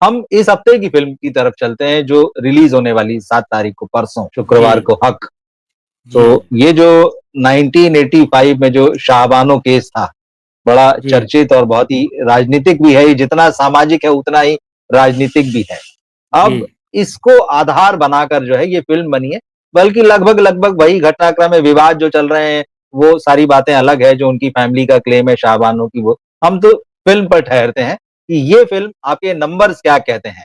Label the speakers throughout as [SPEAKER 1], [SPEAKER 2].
[SPEAKER 1] हम इस हफ्ते की फ़िल्म की तरफ चलते हैं जो रिलीज़ होने वाली 7 तारीख को, परसों शुक्रवार
[SPEAKER 2] जी,
[SPEAKER 1] को, हक़। तो
[SPEAKER 2] जी,
[SPEAKER 1] ये जो 1985 में जो शाहबानो केस था, बड़ा
[SPEAKER 2] जी,
[SPEAKER 1] चर्चित और बहुत ही राजनीतिक भी है, ये जितना सामाजिक है उतना ही राजनीतिक भी है।
[SPEAKER 2] जी।
[SPEAKER 1] अब इसको आधार बनाकर जो है ये फ़िल्म बनी है, बल्कि लगभग-लगभग वही घटनाक्रम है, विवाद जो चल रहे हैं, वो सारी बातें अलग है, जो उनकी फ़ैमिली का क्लेम है शाहबानो की वो। हम तो फ़िल्म पर ठहरते हैं कि ये फ़िल्म आपके नंबर्स क्या कहते हैं?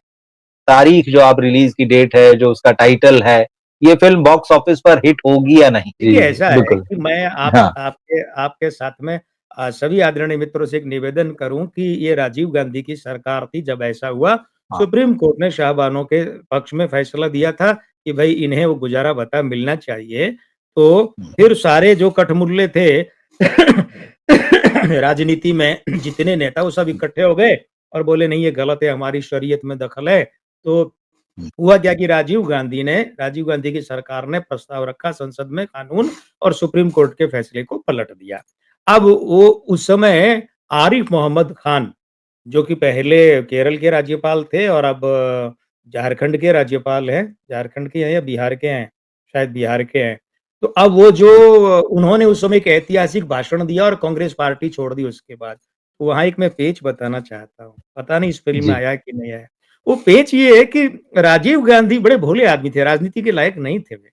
[SPEAKER 1] तारीख जो आप रिलीज़ की डेट है, जो उसका टाइटल है, ये फ़िल्म बॉक्स ऑफिस पर हिट होगी या नहीं?
[SPEAKER 2] देखिए,
[SPEAKER 1] जी,
[SPEAKER 2] ऐसा है
[SPEAKER 1] बिल्कुल।
[SPEAKER 2] कि मैं
[SPEAKER 1] हाँ,
[SPEAKER 2] आपके आपके साथ में सभी आदरणीय मित्रों से एक निवेदन करूँ कि ये राजीव गांधी की सरकार थी जब ऐसा हुआ,
[SPEAKER 1] हाँ।
[SPEAKER 2] सुप्रीम कोर्ट ने शाहबानो के पक्ष में फैसला दिया था कि भई इन्हें वो गुजारा भत्ता मिलना चाहिए। तो
[SPEAKER 1] हुँ,
[SPEAKER 2] फिर सारे जो कठमुल्ले थे राजनीति में जितने नेता वो सब
[SPEAKER 1] हुँ,
[SPEAKER 2] इकट्ठे हो गए और बोले नहीं ये गलत है, हमारी शरीयत में दखल है। तो
[SPEAKER 1] हुँ,
[SPEAKER 2] हुआ क्या कि राजीव गांधी की सरकार ने प्रस्ताव रखा संसद में कानून और सुप्रीम कोर्ट के फैसले को पलट दिया। अब वो उस समय आरिफ मोहम्मद खान जो कि पहले केरल के राज्यपाल थे और अब झारखंड के राज्यपाल हैं। झारखंड के हैं या बिहार के हैं? शायद बिहार के हैं। तो अब वो जो
[SPEAKER 1] जी,
[SPEAKER 2] उन्होंने उस समय एक ऐतिहासिक भाषण दिया और कांग्रेस पार्टी छोड़ दी उसके बाद। वहाँ एक मैं पेच बताना चाहता हूँ। पता नहीं इस फ़िल्म में
[SPEAKER 1] जी,
[SPEAKER 2] आया कि नहीं आया। वो पेच ये है कि राजीव गांधी बड़े भोले आदमी थे, राजनीति के लायक नहीं थे वे।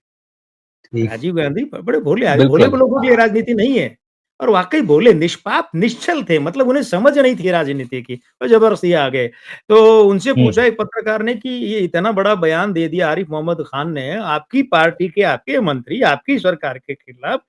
[SPEAKER 1] ठीक,
[SPEAKER 2] राजीव गांधी बड़े भोले भोले
[SPEAKER 1] बिल्कुल,
[SPEAKER 2] लोगों के लिए
[SPEAKER 1] हाँ,
[SPEAKER 2] राजनीति नहीं है और वाक़ई भोले, निष्पाप, निश्चल थे मतलब उन्हें समझ नहीं थी राजनीति की और ज़बरदस्ती आ गए। तो उनसे
[SPEAKER 1] हुँ,
[SPEAKER 2] पूछा एक पत्रकार ने कि ये इतना बड़ा बयान दे दिया आरिफ मोहम्मद खान ने, आपकी पार्टी के आपके मंत्री, आपकी सरकार के खिलाफ।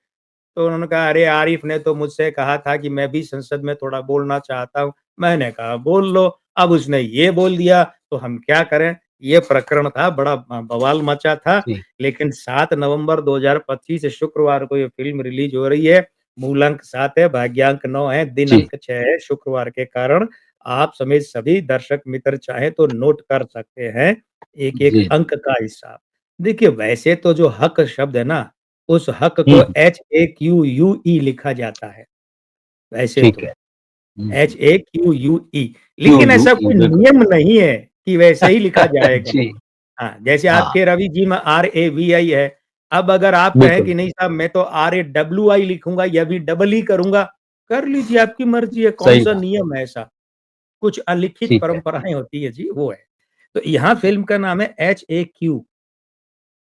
[SPEAKER 2] तो उन्होंने कहा, "अरे! आरिफ ने तो मुझसे कहा था कि मैं भी संसद में थोड़ा बोलना चाहता हूँ।" मैंने कहा, "बोल लो।" अब उसने ये बोल दिया, तो हम क्या करें? ये प्रकरण था, बड़ा बवाल मचा था।
[SPEAKER 1] जी,
[SPEAKER 2] लेकिन 7 नवंबर 2025 शुक्रवार को ये फ़िल्म रिलीज़ हो रही है। मूलांक 7 है, भाग्यांक 9 है,
[SPEAKER 1] जी,
[SPEAKER 2] दिनांक 6 है शुक्रवार के कारण आप समेत सभी दर्शक मित्र चाहें तो नोट कर सकते हैं, एक-एक
[SPEAKER 1] जी,
[SPEAKER 2] अंक का हिसाब। देखिए, वैसे तो जो हक शब्द है ना, उस हक
[SPEAKER 1] हुँ,
[SPEAKER 2] को
[SPEAKER 1] हुँ,
[SPEAKER 2] HAQUE लिखा जाता है, वैसे
[SPEAKER 1] ठीक
[SPEAKER 2] तो।
[SPEAKER 1] है। हुँ, हुँ,
[SPEAKER 2] HAQUE
[SPEAKER 1] क्यू
[SPEAKER 2] लेकिन
[SPEAKER 1] यू
[SPEAKER 2] ऐसा
[SPEAKER 1] ई
[SPEAKER 2] कोई
[SPEAKER 1] बिल्कुल।
[SPEAKER 2] नियम नहीं है कि वैसे ही लिखा जाएगा।
[SPEAKER 1] जी,
[SPEAKER 2] हाँ, जैसे
[SPEAKER 1] हाँ,
[SPEAKER 2] आपके रवि जी में RAVI है। अब अगर आप कहें
[SPEAKER 1] बिल्कुल,
[SPEAKER 2] कि नहीं साहब मैं तो RAWI लिखूँगा या भी डबल ई करूँगा, कर लीजिए आपकी मर्ज़ी है,
[SPEAKER 1] सही
[SPEAKER 2] कौन-सा
[SPEAKER 1] बात,
[SPEAKER 2] नियम है ऐसा? कुछ अलिखित
[SPEAKER 1] ठीक है।
[SPEAKER 2] परंपराएँ होती है जी, वो है। तो यहाँ फ़िल्म का नाम है HAQ,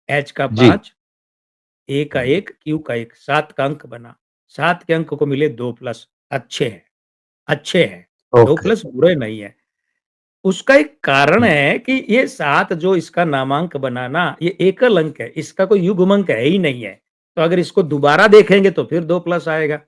[SPEAKER 2] H का
[SPEAKER 1] जी,
[SPEAKER 2] 5, A का
[SPEAKER 1] हुँ,
[SPEAKER 2] 1, Q का 1, 7 का अंक बना। 7 के अंक को मिले 2 प्लस, अच्छे हैं, अच्छे हैं। 2
[SPEAKER 1] ओके,
[SPEAKER 2] प्लस बुरे नहीं हैं। उसका एक कारण
[SPEAKER 1] हुँ,
[SPEAKER 2] है कि ये 7 जो इसका नामांक बना ना, ये एकल अंक है, इसका कोई युग्म अंक है ही नहीं है। तो अगर इसको दोबारा देखेंगे तो फिर 2 प्लस आएगा।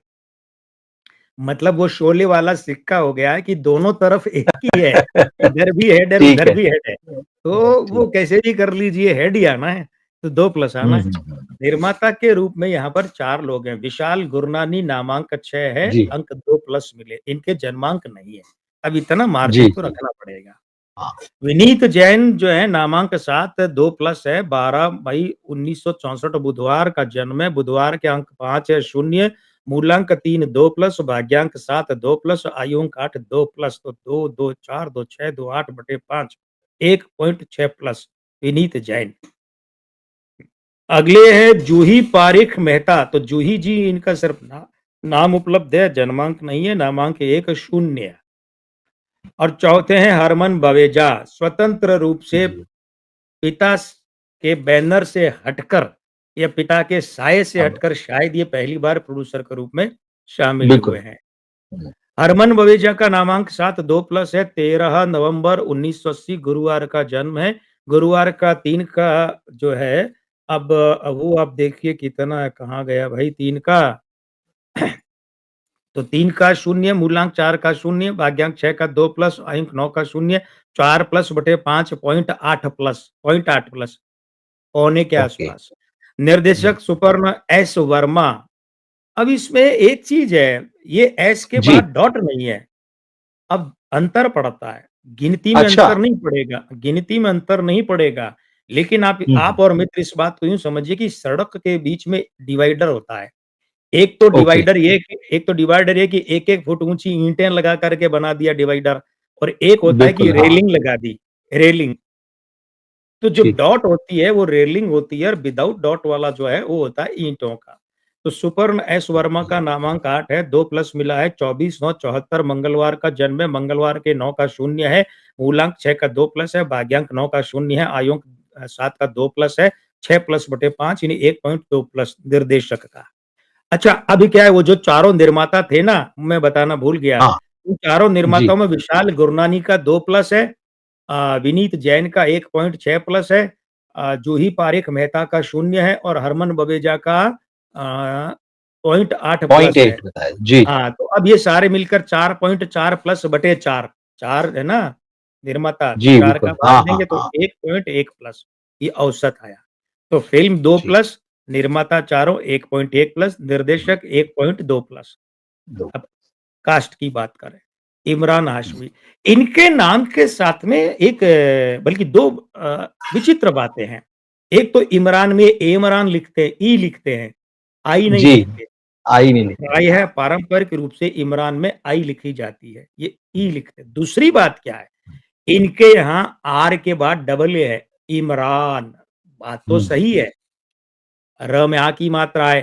[SPEAKER 2] मतलब वो शोले वाला सिक्का हो गया है कि दोनों तरफ एक ही है, इधर भी हेड है,
[SPEAKER 1] ठीक
[SPEAKER 2] उधर
[SPEAKER 1] है,
[SPEAKER 2] भी हेड है। तो वो
[SPEAKER 1] ठीक,
[SPEAKER 2] कैसे भी कर लीजिए हेड ही आना है, तो 2 प्लस आना
[SPEAKER 1] हुँ,
[SPEAKER 2] है।
[SPEAKER 1] हुँ, हुँ,
[SPEAKER 2] निर्माता के रूप में यहाँ पर 4 लोग हैं, विशाल गुरनानी नामांक 6 है,
[SPEAKER 1] जी,
[SPEAKER 2] अंक 2 प्लस मिले, इनके जन्मांक नहीं है। अब इतना
[SPEAKER 1] जी,
[SPEAKER 2] मार्जिन तो
[SPEAKER 1] जी,
[SPEAKER 2] रखना पड़ेगा।
[SPEAKER 1] हाँ,
[SPEAKER 2] विनीत जैन जो है नामांक 7 2 प्लस है, 12 मई 1964 बुधवार का जन्म है, बुधवार के अंक 5 है, 0 मूलांक 3 2 प्लस, भाग्यांक 7 2 प्लस, आयु अंक 8 2 प्लस तो 2, 2, 4, 2, 6, 2, 8 बटे 5, 1.6 प्लस विनीत जैन। अगले हैं जूही पारिक मेहता, तो जूही जी इनका सिर्फ नाम उपलब्ध है, जन्मांक नहीं है, नामांक 1 0 और चौथे हैं हरमन बवेजा, स्वतंत्र रूप से
[SPEAKER 1] जी,
[SPEAKER 2] पिता के बैनर से हटकर या पिता के साये से
[SPEAKER 1] अब
[SPEAKER 2] हटकर शायद ये पहली बार प्रोड्यूसर के रूप में शामिल हुए
[SPEAKER 1] बिल्कुल,
[SPEAKER 2] हैं।
[SPEAKER 1] हुँ,
[SPEAKER 2] हरमन बवेजा का नामांक 7 2 प्लस है, 13 नवंबर 1980 गुरुवार का जन्म है। गुरुवार का 3 का जो है अब वो आप देखिए कितना है, कहाँ गया भाई 3 का? तो 3 का 0, मूलांक 4 का 0, भाग्यांक 6 का 2 प्लस, अंक 9 का 0, 4 प्लस बटे 5 पॉइंट 8 प्लस, पौने के
[SPEAKER 1] ओके,
[SPEAKER 2] आसपास।
[SPEAKER 1] हुँ,
[SPEAKER 2] निर्देशक सुपर्ण एस वर्मा। अब इसमें एक चीज़ है, ये एस के
[SPEAKER 1] जी,
[SPEAKER 2] बाद डॉट नहीं है, अब अंतर पड़ता है।
[SPEAKER 1] अच्छा,
[SPEAKER 2] गिनती में अंतर नहीं पड़ेगा, लेकिन आप
[SPEAKER 1] हुँ, हुँ,
[SPEAKER 2] आप और मित्र इस बात को यूँ समझिए कि सड़क के बीच में डिवाइडर होता है।
[SPEAKER 1] ओके,
[SPEAKER 2] एक तो डिवाइडर ये कि 1-1 फुट ऊँची ईंटें लगा कर के बना दिया डिवाइडर और एक होता है कि
[SPEAKER 1] बिल्कुल, हाँ,
[SPEAKER 2] रेलिंग लगा दी। रेलिंग। तो जो
[SPEAKER 1] ठीक।
[SPEAKER 2] डॉट होती है वो रेलिंग होती है और विदाउट डॉट वाला जो है वो होता है ईंटों का। तो सुपर्ण एस वर्मा
[SPEAKER 1] ओके।
[SPEAKER 2] का नामांक 8 है, 2 प्लस मिला है 24/9/74 मंगलवार का जन्म है, मंगलवार के 9 का 0 है, मूलांक 6 का 2 प्लस है, भाग्यांक 9 का 0 है, आयुंक 7 का 2 प्लस है, 6 प्लस बटे 5 यानी 1.2 प्लस निर्देशक का। अच्छा, अभी क्या है वो जो चारों निर्माता थे ना, मैं बताना भूल गया।
[SPEAKER 1] हाँ,
[SPEAKER 2] उन चारों
[SPEAKER 1] जी,
[SPEAKER 2] निर्माताओं में विशाल गुरनानी का 2 प्लस है, विनीत जैन का 1.6 प्लस है, जूही पारेख मेहता का 0 है और हरमन बवेजा का 0.8 प्लस है।
[SPEAKER 1] 0.8 बताया। जी,
[SPEAKER 2] हाँ, तो अब ये सारे मिलकर 4.4 प्लस बटे 4, 4 है ना निर्माता, तो
[SPEAKER 1] जी,
[SPEAKER 2] 4 का
[SPEAKER 1] बिल्कुल।
[SPEAKER 2] भाग
[SPEAKER 1] हाँ, हाँ,
[SPEAKER 2] देंगे तो
[SPEAKER 1] हाँ।
[SPEAKER 2] 1.1 प्लस ये औसत आया। तो फ़िल्म 2
[SPEAKER 1] ठीक,
[SPEAKER 2] प्लस, निर्माता चारों 1.1 प्लस, निर्देशक 1.2 प्लस।
[SPEAKER 1] 2
[SPEAKER 2] अब कास्ट की बात करें, इमरान हाशमी, इनके नाम के साथ में एक बल्कि 2 विचित्र बातें हैं। एक तो इमरान में एमरान लिखते हैं, ई लिखते हैं, आई नहीं
[SPEAKER 1] जी,
[SPEAKER 2] लिखते।
[SPEAKER 1] आई नहीं लिखते।
[SPEAKER 2] आई है पारंपरिक रूप से इमरान में आई लिखी जाती है, ये ई लिखते हैं। दूसरी बात क्या है, इनके यहाँ आर के बाद डबल ए है, इमरान, बात तो
[SPEAKER 1] हुँ,
[SPEAKER 2] सही है। र में आ की मात्रा है,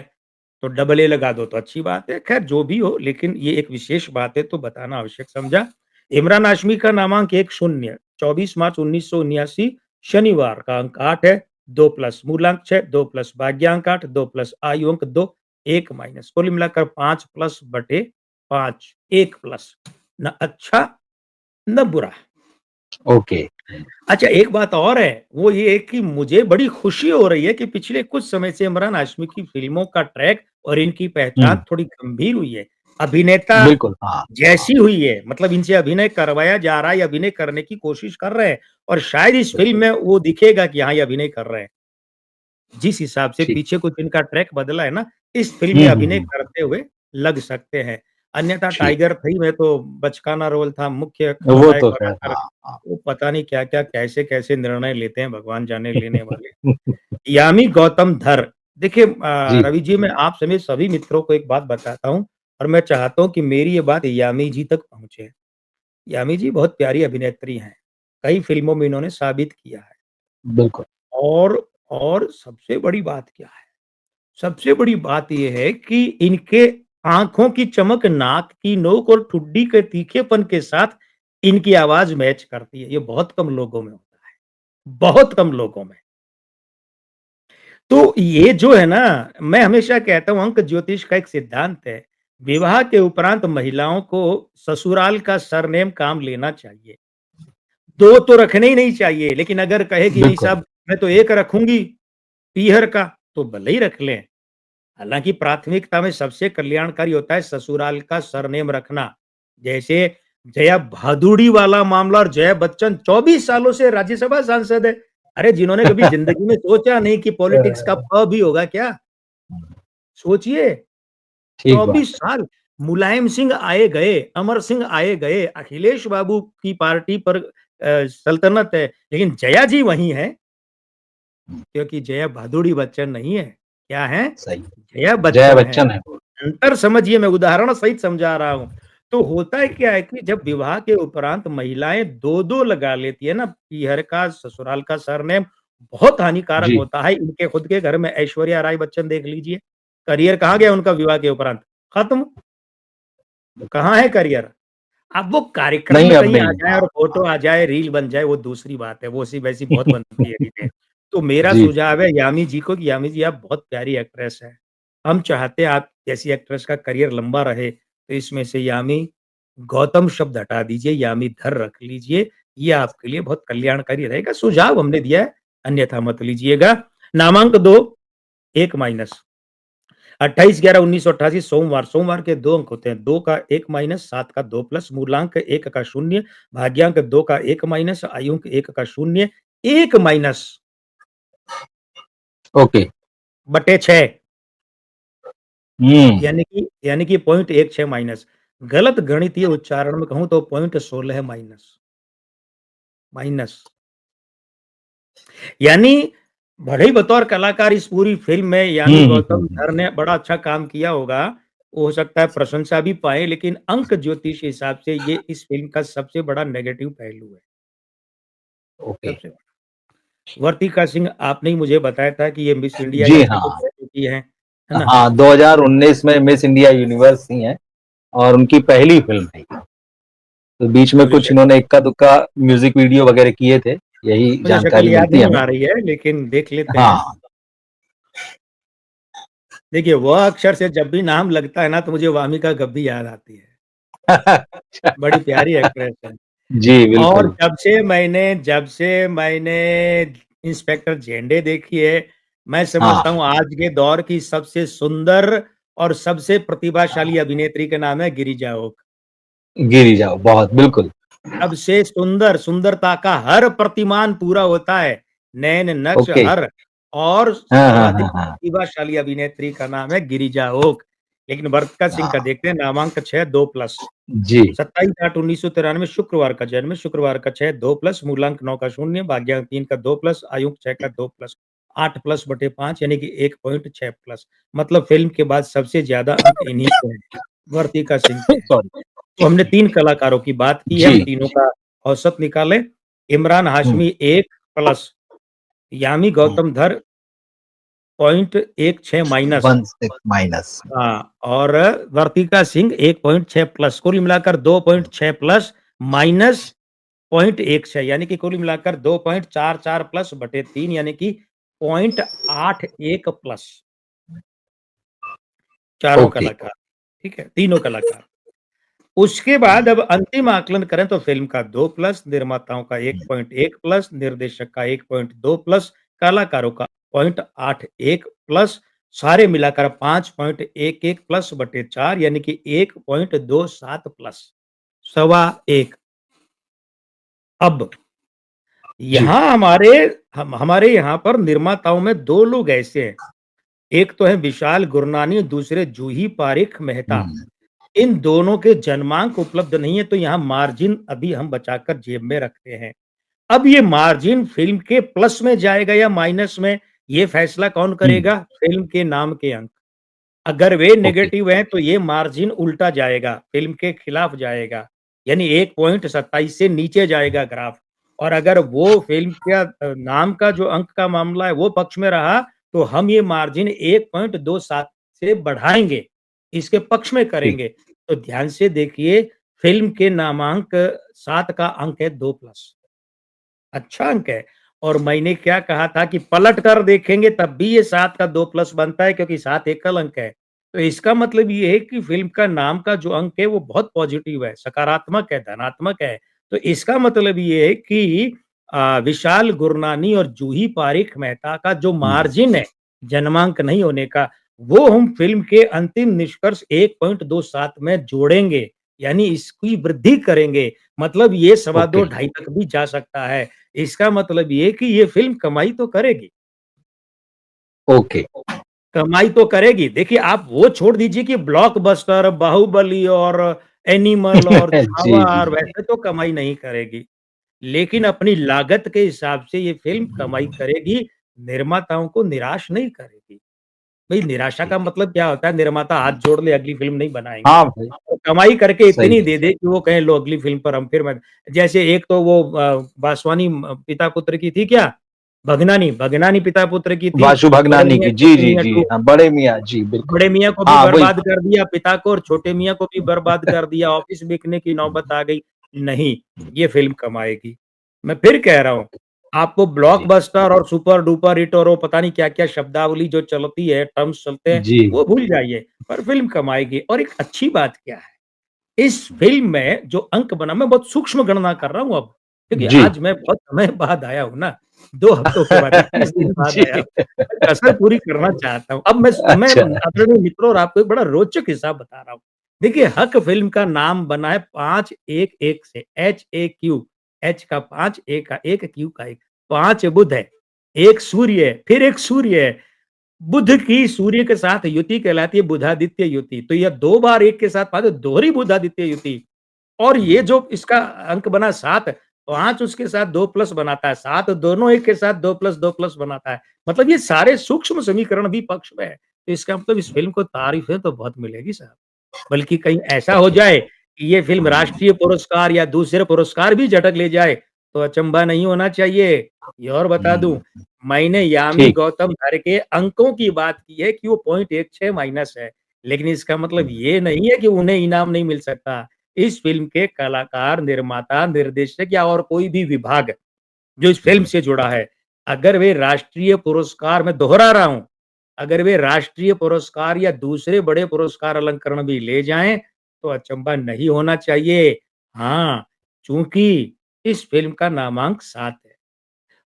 [SPEAKER 2] तो डबल ए लगा दो तो अच्छी बात है। ख़ैर जो भी हो लेकिन ये एक विशेष बात है तो बताना आवश्यक समझा। इमरान हाशमी का नामांक 10 24 मार्च 1979 शनिवार का अंक 8 है, 2 प्लस मूलांक 6, 2 प्लस भाग्यांक 8, 2 प्लस आयु अंक 2, 1 माइनस कुल मिलाकर 5 प्लस बटे 5, 1 प्लस। ना अच्छा, ना बुरा।
[SPEAKER 1] ओके।
[SPEAKER 2] अच्छा, एक बात और है, वो ये है कि मुझे बड़ी खुशी हो रही है कि पिछले कुछ समय से इमरान हाशमी की फ़िल्मों का ट्रैक और इनकी पहचान
[SPEAKER 1] हुँ,
[SPEAKER 2] थोड़ी गंभीर हुई है। अभिनेता
[SPEAKER 1] बिल्कुल, हाँ, हाँ,
[SPEAKER 2] जैसी हुई है, मतलब इनसे अभिनय करवाया जा रहा है या अभिनय करने की कोशिश कर रहे हैं और शायद इस फ़िल्म
[SPEAKER 1] बिल्कुल,
[SPEAKER 2] में वो दिखेगा कि हाँ, ये अभिनय कर रहे हैं। जिस हिसाब से
[SPEAKER 1] ठीक।
[SPEAKER 2] पीछे कुछ इनका ट्रैक बदला है ना, इस फ़िल्म में
[SPEAKER 1] हुँ, हुँ,
[SPEAKER 2] अभिनय
[SPEAKER 1] हुँ,
[SPEAKER 2] करते हुए लग सकते हैं। अन्यथा
[SPEAKER 1] ठीक।
[SPEAKER 2] टाइगर 3 में तो बचकाना रोल था, मुख्य
[SPEAKER 1] वो
[SPEAKER 2] खलनायक
[SPEAKER 1] तो ख़ैर
[SPEAKER 2] बनाकर
[SPEAKER 1] हाँ, हाँ।
[SPEAKER 2] वो पता नहीं क्या-क्या, कैसे-कैसे निर्णय लेते हैं, भगवान जाने लेने वाले। यामी गौतम धर, देखिए
[SPEAKER 1] जी,
[SPEAKER 2] रवि जी मैं आप समेत सभी मित्रों को एक बात बताता हूँ और मैं चाहता हूँ कि मेरी ये बात यामी जी तक पहुँचे। यामी जी बहुत प्यारी अभिनेत्री हैं, कई फ़िल्मों में इन्होंने साबित किया है
[SPEAKER 1] बिल्कुल।
[SPEAKER 2] और सबसे बड़ी बात क्या है? सबसे बड़ी बात ये है कि इनके आँखों की चमक, नाक की नोक और ठुड्डी के तीखेपन के साथ इनकी आवाज़ मैच करती है। ये बहुत कम लोगों में होता है, बहुत कम लोगों में। तो ये जो है ना, मैं हमेशा कहता हूँ अंक ज्योतिष का एक सिद्धांत है, विवाह के उपरांत महिलाओं को ससुराल का सरनेम काम लेना चाहिए। 2 तो रखने ही नहीं चाहिए, लेकिन अगर कहे कि नहीं
[SPEAKER 1] बिल्कुल,
[SPEAKER 2] साहब मैं तो 1 रखूँगी पीहर का, तो भले ही रख लें। हालाँकि प्राथमिकता में सबसे कल्याणकारी होता है ससुराल का सरनेम रखना। जैसे जया भादुड़ी वाला मामला और जया बच्चन 24 सालों से राज्यसभा सांसद है। अरे जिन्होंने कभी ज़िंदगी में सोचा नहीं कि पॉलिटिक्स का प भी होगा क्या? सोचिए
[SPEAKER 1] ठीक बात
[SPEAKER 2] 24
[SPEAKER 1] है।
[SPEAKER 2] साल मुलायम सिंह आए गए, अमर सिंह आए गए, अखिलेश बाबू की पार्टी पर सल्तनत है, लेकिन जया जी वही हैं क्योंकि जया भादुड़ी बच्चन नहीं है। क्या हैं?
[SPEAKER 1] सही।
[SPEAKER 2] जया
[SPEAKER 1] जया
[SPEAKER 2] बच्चन हैं।
[SPEAKER 1] बच्चन है वो।
[SPEAKER 2] अंतर समझिए मैं उदाहरण सहित समझा रहा हूँ। तो होता है क्या है कि जब विवाह के उपरांत महिलाएँ 2-2 लगा लेती है ना, पीहर का, ससुराल का सरनेम, बहुत हानिकारक
[SPEAKER 1] जी,
[SPEAKER 2] होता है। इनके खुद के घर में ऐश्वर्या राय बच्चन देख लीजिए, करियर कहाँ गया उनका विवाह के उपरांत? खत्म, कहाँ है करियर? अब वो कार्यक्रम
[SPEAKER 1] नहीं
[SPEAKER 2] में
[SPEAKER 1] अब
[SPEAKER 2] कहीं आ
[SPEAKER 1] नहीं।
[SPEAKER 2] जाए
[SPEAKER 1] हाँ,
[SPEAKER 2] और फ़ोटो
[SPEAKER 1] हाँ।
[SPEAKER 2] आ जाए, रील बन जाए, वो दूसरी बात है, वो ऐसी-वैसी बहुत बनती है रीलें। तो मेरा
[SPEAKER 1] जी,
[SPEAKER 2] सुझाव है यामी जी को कि यामी जी आप बहुत प्यारी एक्ट्रेस हैं। हम चाहते हैं आप जैसी एक्ट्रेस का करियर लंबा रहे, तो इसमें से यामी गौतम शब्द हटा दीजिए, यामी धर रख लीजिए, ये आपके लिए बहुत कल्याणकारी रहेगा। सुझाव हमने दिया है, अन्यथा मत लीजिएगा। नामांक 2, 1 माइनस। 28/11/1988 सोमवार, सोमवार के 2 अंक होते हैं, 2 का 1 माइनस, 7 का 2 प्लस, मूलांक 1 का 0, भाग्यांक 2 का 1 माइनस, आयुंक 1 का 0, 1 माइनस
[SPEAKER 1] ओके।
[SPEAKER 2] बटे 6
[SPEAKER 1] हुँ,
[SPEAKER 2] यानी कि 0.16 माइनस। गलत गणितीय उच्चारण में कहूँ तो 0.16 माइनस, माइनस। यानी भले ही बतौर कलाकार इस पूरी फ़िल्म में यामी
[SPEAKER 1] हुँ, हुँ, हुँ,
[SPEAKER 2] गौतम
[SPEAKER 1] हुँ।
[SPEAKER 2] धर ने बड़ा अच्छा काम किया होगा। हो सकता है प्रशंसा भी पाएँ, लेकिन अंक ज्योतिष के हिसाब से ये इस फ़िल्म का सबसे बड़ा नेगेटिव पहलू है।
[SPEAKER 1] ओके।
[SPEAKER 2] सबसे वर्तिका सिंह आपने ही मुझे बताया था कि ये मिस इंडिया या
[SPEAKER 1] जी
[SPEAKER 2] ऐसे कुछ
[SPEAKER 1] हाँ।
[SPEAKER 2] रह चुकी हैं, है ना?
[SPEAKER 1] हाँ, 2019 में मिस इंडिया यूनिवर्स ही हैं और उनकी पहली फ़िल्म है ये। तो बीच में
[SPEAKER 2] मुझे
[SPEAKER 1] कुछ
[SPEAKER 2] शक्ल
[SPEAKER 1] इन्होंने इक्का-दुक्का म्यूज़िक वीडियो वगैरह किए थे, यही
[SPEAKER 2] मुझे शक्ल
[SPEAKER 1] जानकारी
[SPEAKER 2] याद
[SPEAKER 1] मिलती है
[SPEAKER 2] नहीं
[SPEAKER 1] हमें।
[SPEAKER 2] आ रही है, लेकिन देख लेते हैं।
[SPEAKER 1] हाँ।
[SPEAKER 2] देखिए, वह अक्षर से जब भी नाम लगता है ना, तो मुझे वामिका गब्बी याद आती है। बड़ी प्यारी एक्ट्रेस है।
[SPEAKER 1] जी,
[SPEAKER 2] और
[SPEAKER 1] बिल्कुल।
[SPEAKER 2] जब से मैंने इंस्पेक्टर जेंडे देखी है, मैं समझता
[SPEAKER 1] हाँ,
[SPEAKER 2] हूँ आज के दौर की सबसे सुंदर और सबसे प्रतिभाशाली अभिनेत्री का नाम है गिरिजा ओक।
[SPEAKER 1] गिर जाओ बहुत बिल्कुल।
[SPEAKER 2] सबसे सुंदर, सुंदरता का हर प्रतिमान पूरा होता है। नैन, नक्श,
[SPEAKER 1] ओके।
[SPEAKER 2] हर और
[SPEAKER 1] हाँ, हाँ,
[SPEAKER 2] सर्वाधिक
[SPEAKER 1] हाँ, हाँ।
[SPEAKER 2] प्रतिभाशाली अभिनेत्री का नाम है गिरिजा ओक। लेकिन वर्तिका सिंह का
[SPEAKER 1] हाँ,
[SPEAKER 2] देखते हैं नामांक 6 2 प्लस।
[SPEAKER 1] जी।
[SPEAKER 2] 27/8/1993 शुक्रवार का जन्म, शुक्रवार का 6 2 प्लस, मूलांक 9 का 0, भाग्यांक 3 का 2 प्लस, आयुक 6 का 2 प्लस, 8 प्लस बटे 5 यानी कि 1.6 प्लस। मतलब फ़िल्म के बाद सबसे ज़्यादा अंक इन्हीं के हैं, वर्तिका सिंह के हैं।
[SPEAKER 1] सॉरी।
[SPEAKER 2] तो हमने 3 कलाकारों की बात की है, हम
[SPEAKER 1] जी।
[SPEAKER 2] तीनों का औसत निकालें। इमरान
[SPEAKER 1] हुँ,
[SPEAKER 2] हाशमी 1 प्लस, यामी
[SPEAKER 1] हुँ।
[SPEAKER 2] गौतम धर 0.16 माइनस
[SPEAKER 1] 16 माइनस।
[SPEAKER 2] और वर्तिका सिंह 1.6 प्लस, कुल मिलाकर 2.6 प्लस माइनस 0.16 यानी कि कुल मिलाकर 2.44 प्लस बटे 3 यानी कि 0.81 प्लस, चारों
[SPEAKER 1] ओके।
[SPEAKER 2] कलाकार, ठीक है? तीनों कलाकार। उसके बाद अब अंतिम आकलन करें तो फ़िल्म का 2 प्लस, निर्माताओं का 1.1 प्लस, निर्देशक का 1.2 प्लस, कलाकारों का 0.81 प्लस, सारे मिलाकर 5.11 प्लस बटे 4 यानी कि 1.27 प्लस, सवा 1। अब
[SPEAKER 1] जी।
[SPEAKER 2] यहाँ हमारे यहाँ पर निर्माताओं में 2 लोग ऐसे हैं, एक तो है विशाल गुरनानी, दूसरे जूही पारेख मेहता।
[SPEAKER 1] हुँ,
[SPEAKER 2] इन दोनों के जन्मांक उपलब्ध नहीं है, तो यहाँ मार्जिन अभी हम बचाकर जेब में रखते हैं। अब ये मार्जिन फ़िल्म के प्लस में जाएगा या माइनस में, ये फैसला कौन
[SPEAKER 1] हुँ।
[SPEAKER 2] करेगा? फ़िल्म के नाम के अंक। अगर वे
[SPEAKER 1] ओके,
[SPEAKER 2] नेगेटिव हैं, तो ये मार्जिन उल्टा जाएगा, फ़िल्म के खिलाफ जाएगा। यानी 1.27 से नीचे जाएगा ग्राफ और अगर वो फ़िल्म का नाम का जो अंक का मामला है, वो पक्ष में रहा, तो हम ये मार्जिन 1.27 से बढ़ाएँगे, इसके पक्ष में
[SPEAKER 1] ठीक।
[SPEAKER 2] करेंगे। तो ध्यान से देखिए, फ़िल्म के नामांक 7 का अंक है 2 प्लस। अच्छा अंक है और मैंने क्या कहा था कि पलट कर देखेंगे तब भी ये 7 का 2 प्लस बनता है क्योंकि 7 एकल अंक है। तो इसका मतलब ये है कि फ़िल्म का नाम का जो अंक है वो बहुत पॉज़िटिव है, सकारात्मक है, धनात्मक है। तो इसका मतलब ये है कि विशाल गुरनानी और जूही पारेख मेहता का जो
[SPEAKER 1] हुँ,
[SPEAKER 2] मार्जिन है, जन्मांक नहीं होने का, वो हम फ़िल्म के अंतिम निष्कर्ष 1.27 में जोड़ेंगे, यानी इसकी वृद्धि करेंगे। मतलब ये सवा 2
[SPEAKER 1] ओके,
[SPEAKER 2] ढाई तक भी जा सकता है। इसका मतलब ये कि ये फ़िल्म कमाई तो करेगी,
[SPEAKER 1] ओके।
[SPEAKER 2] कमाई तो करेगी। देखिए आप वो छोड़ दीजिए कि ब्लॉकबस्टर, बाहुबली और एनिमल और
[SPEAKER 1] जी,
[SPEAKER 2] छावा
[SPEAKER 1] जी,
[SPEAKER 2] और
[SPEAKER 1] जी।
[SPEAKER 2] वैसे तो कमाई नहीं करेगी। लेकिन अपनी लागत के हिसाब से ये फ़िल्म कमाई करेगी, निर्माताओं को निराश नहीं करेगी। भई निराशा का
[SPEAKER 1] ठीक है।
[SPEAKER 2] मतलब क्या होता है निर्माता हाथ जोड़ ले अगली फ़िल्म नहीं बनाएँगे।
[SPEAKER 1] हाँ भाई,
[SPEAKER 2] और कमाई करके
[SPEAKER 1] सही
[SPEAKER 2] इतनी
[SPEAKER 1] है।
[SPEAKER 2] दे दे कि वो कहें लो अगली फ़िल्म पर हम फिर मैं जैसे एक तो वो वासवानी पिता-पुत्र की थी क्या? भगनानी, भगनानी पिता-पुत्र की थी,
[SPEAKER 1] वासु
[SPEAKER 2] बड़े
[SPEAKER 1] भगनानी
[SPEAKER 2] मियाँ
[SPEAKER 1] की। जी,
[SPEAKER 2] छोटे
[SPEAKER 1] जी,
[SPEAKER 2] मियाँ
[SPEAKER 1] जी।
[SPEAKER 2] 2
[SPEAKER 1] हाँ, बड़े मियाँ जी, बिल्कुल।
[SPEAKER 2] बड़े मियाँ को भी
[SPEAKER 1] हाँ, वही।
[SPEAKER 2] बर्बाद कर दिया पिता को और छोटे मियाँ को भी बर्बाद कर दिया, ऑफ़िस बिकने की नौबत आ गई। नहीं, ये फ़िल्म कमाएगी। मैं फिर कह रहा हूँ, आपको
[SPEAKER 1] जी,
[SPEAKER 2] ब्लॉकबस्टर और सुपर डुपर हिट और वो पता नहीं क्या-क्या शब्दावली जो चलती है, टर्म्स चलते हैं,
[SPEAKER 1] जी।
[SPEAKER 2] वो भूल जाइए, पर फ़िल्म कमाएगी और एक अच्छी बात क्या है इस फ़िल्म में जो अंक बना मैं बहुत सूक्ष्म गणना कर रहा हूँ अब, क्योंकि
[SPEAKER 1] जी।
[SPEAKER 2] आज मैं बहुत समय बाद आया हूँ ना, 2 हफ्तों के बाद 21 दिन बाद
[SPEAKER 1] जी।
[SPEAKER 2] आया हूँ। मैं कसर पूरी करना चाहता हूँ। अब मैं
[SPEAKER 1] अच्छा।
[SPEAKER 2] आदरणीय मित्रों और आपको एक बड़ा रोचक हिसाब बता रहा हूँ। देखिए हक फ़िल्म का नाम बना है 5-1-1 से HAQ H का 5 A का 1 Q का 1 5 बुध है, 1 सूर्य है, फिर 1 सूर्य है। बुध की सूर्य के साथ युति कहलाती है बुधादित्य युति। तो यह 2 बार 1 के साथ 5 दोहरी बुधादित्य युति। और ये जो इसका अंक बना 7, 5 उसके साथ 2 प्लस बनाता है, 7 दोनों एक के साथ 2 प्लस बनाता है। मतलब ये सारे सूक्ष्म समीकरण भी पक्ष में है। तो इसका मतलब इस फ़िल्म को तारीफ़ें तो बहुत मिलेगी साहब। बल्कि कहीं ऐसा हो जाए कि ये फ़िल्म राष्ट्रीय पुरस्कार या दूसरे पुरस्कार भी झटक ले जाए, तो अचंभा नहीं होना चाहिए। ये और बता दूँ,
[SPEAKER 1] हुँ,
[SPEAKER 2] मैंने यामी
[SPEAKER 1] ठीक।
[SPEAKER 2] गौतम धर के अंकों की बात की है कि वो 0.16 माइनस है, लेकिन इसका मतलब
[SPEAKER 1] हुँ,
[SPEAKER 2] ये नहीं है कि उन्हें इनाम नहीं मिल सकता। इस फ़िल्म के कलाकार, निर्माता, निर्देशक या और कोई भी विभाग जो इस फ़िल्म
[SPEAKER 1] हुँ,
[SPEAKER 2] से जुड़ा है, अगर वे राष्ट्रीय पुरस्कार मैं दोहरा रहा हूँ, अगर वे राष्ट्रीय पुरस्कार या दूसरे बड़े पुरस्कार अलंकरण भी ले जाएँ, तो अचंभा नहीं होना चाहिए। हाँ, चूँकि इस फ़िल्म का नामांक 7 है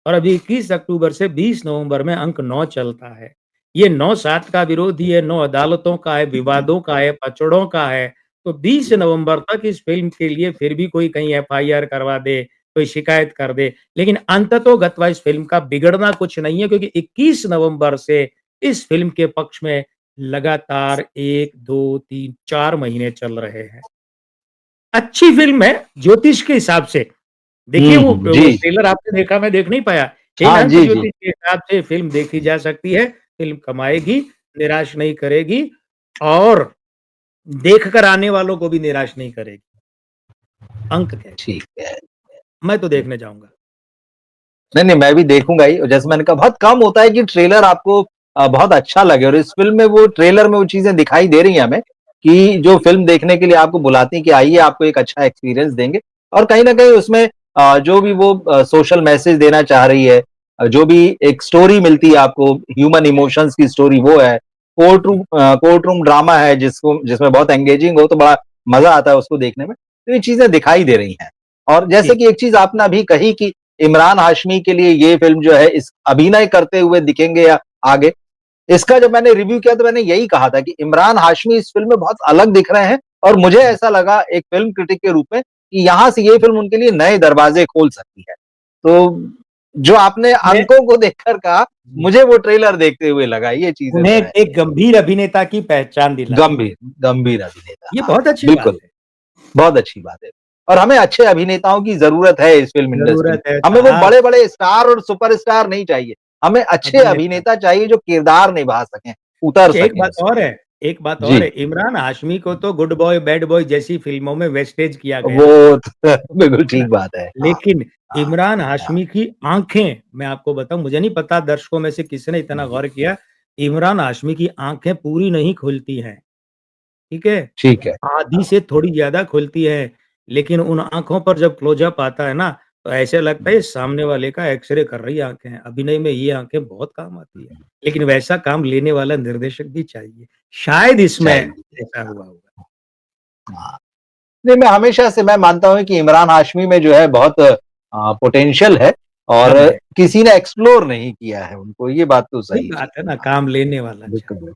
[SPEAKER 2] और अभी 21 अक्टूबर से 20 नवंबर में अंक 9 चलता है। ये 9-7 का विरोध ही है, 9 अदालतों का है, विवादों का है, पचड़ों का है। तो 20 नवंबर तक इस फ़िल्म के लिए फिर भी कोई कहीं एफआईआर करवा दे, कोई शिकायत कर दे, लेकिन अंततोगत्वा इस फ़िल्म का बिगड़ना कुछ नहीं है क्योंकि 21 नवंबर से इस फ़िल्म के पक्ष में लगातार 1, 2, 3, 4 महीने चल रहे हैं। अच्छी फ़िल्म है, ज्योतिष के हिसाब से। देखिए
[SPEAKER 1] हुँ,
[SPEAKER 2] वो
[SPEAKER 1] जी।
[SPEAKER 2] ट्रेलर आपने देखा मैं देख नहीं पाया।
[SPEAKER 1] हाँ,
[SPEAKER 2] ठीक-ठाक
[SPEAKER 1] जी, जी।
[SPEAKER 2] ज्योतिष के हिसाब से फ़िल्म देखी जा सकती है, फ़िल्म कमाएगी, निराश नहीं करेगी और देखकर आने वालों को भी निराश नहीं करेगी। अंक कह के।
[SPEAKER 1] ठीक है।
[SPEAKER 2] मैं तो देखने जाऊँगा।
[SPEAKER 1] नहीं, नहीं, मैं भी देखूँगा ही। जैसे मैंने कहा बहुत कम होता है कि ट्रेलर आपको बहुत अच्छा लगे और इस फ़िल्म में वो ट्रेलर में वो चीज़ें दिखाई दे रही हैं हमें, कि जो फ़िल्म देखने के लिए आपको बुलाती हैं कि आइए आपको एक अच्छा एक्सपीरियंस देंगे और कहीं न कहीं उसमें जो भी वो सोशल मैसेज देना चाह रही है जो भी एक स्टोरी मिलती है आपको, ह्यूमन इमोशंस की स्टोरी वो है।
[SPEAKER 2] जी,
[SPEAKER 1] कोर्ट रूम ड्रामा है जिसमें बहुत एंगेजिंग हो तो बड़ा मज़ा आता है उसको देखने में। तो ये चीज़ें दिखाई दे रही हैं और जैसे
[SPEAKER 2] जी,
[SPEAKER 1] कि एक चीज़ आपने अभी कही कि इमरान हाशमी के लिए ये फ़िल्म जो है इस अभिनय करते हुए दिखेंगे या आगे। इसका जब मैंने रिव्यू किया तो मैंने यही कहा था कि इमरान हाशमी इस फ़िल्म में बहुत अलग दिख रहे हैं और मुझे
[SPEAKER 2] जी,
[SPEAKER 1] ऐसा लगा एक फ़िल्म क्रिटिक के रूप में कि यहाँ से ये फ़िल्म उनके लिए नए दरवाज़े खोल सकती है। तो जो आपने
[SPEAKER 2] मैं
[SPEAKER 1] अंकों को देखकर कहा,
[SPEAKER 2] जी,
[SPEAKER 1] मुझे वो ट्रेलर देखते हुए लगा, ये चीज़ें
[SPEAKER 2] उन्हें
[SPEAKER 1] तो हैं।
[SPEAKER 2] एक गंभीर अभिनेता की पहचान दिलाती है।
[SPEAKER 1] गंभीर, गंभीर अभिनेता
[SPEAKER 2] ये
[SPEAKER 1] हाँ,
[SPEAKER 2] बहुत अच्छी बात
[SPEAKER 1] बिल्कुल।
[SPEAKER 2] है।
[SPEAKER 1] बहुत अच्छी बात है। और हमें अच्छे अभिनेताओं की ज़रूरत है इस फ़िल्म इंडस्ट्री में।
[SPEAKER 2] ज़रूरत है
[SPEAKER 1] हमें वो
[SPEAKER 2] साहब
[SPEAKER 1] बड़े-बड़े स्टार और सुपरस्टार नहीं चाहिए। हमें अच्छे
[SPEAKER 2] अभिनेता।
[SPEAKER 1] अभिनेता चाहिए जो किरदार निभा सकें, उतर
[SPEAKER 2] अच्छा
[SPEAKER 1] सकें उसमें।
[SPEAKER 2] एक बात और
[SPEAKER 1] जी,
[SPEAKER 2] है, इमरान हाशमी को तो गुड बॉय, बैड बॉय जैसी फ़िल्मों में वेस्टेज किया
[SPEAKER 1] वो
[SPEAKER 2] गया।
[SPEAKER 1] बिल्कुल
[SPEAKER 2] है ना?
[SPEAKER 1] ठीक बात है। हाँ,
[SPEAKER 2] लेकिन
[SPEAKER 1] हाँ,
[SPEAKER 2] इमरान
[SPEAKER 1] हाँ।
[SPEAKER 2] हाशमी की आँखें, मैं आपको बताऊँ मुझे नहीं पता दर्शकों में से किसने इतना गौर किया, इमरान हाशमी की आँखें पूरी नहीं खुलती हैं, ठीक है?
[SPEAKER 1] ठीक है।
[SPEAKER 2] आधी
[SPEAKER 1] हाँ,
[SPEAKER 2] से थोड़ी ज़्यादा खुलती है, लेकिन उन आँखों पर जब क्लोज़अप आता है ना, तो ऐसे लगता है
[SPEAKER 1] हुँ,
[SPEAKER 2] ये सामने वाले का एक्स-रे कर रही आँखें हैं। अभिनय में ये आँखें बहुत काम आती है, लेकिन वैसा काम लेने वाला निर्देशक भी चाहिए। शायद इसमें
[SPEAKER 1] चाहिए।
[SPEAKER 2] ऐसा हुआ होगा।
[SPEAKER 1] हाँ। नहीं, मैं हमेशा से मैं मानता हूँ कि इमरान हाशमी में जो है बहुत पोटेंशियल है और
[SPEAKER 2] दम है,
[SPEAKER 1] किसी ने एक्सप्लोर नहीं किया है उनको, ये बात तो
[SPEAKER 2] वही
[SPEAKER 1] सही है।
[SPEAKER 2] बात है ना
[SPEAKER 1] हाँ,
[SPEAKER 2] काम लेने वाला
[SPEAKER 1] बिल्कुल।
[SPEAKER 2] चाहिए।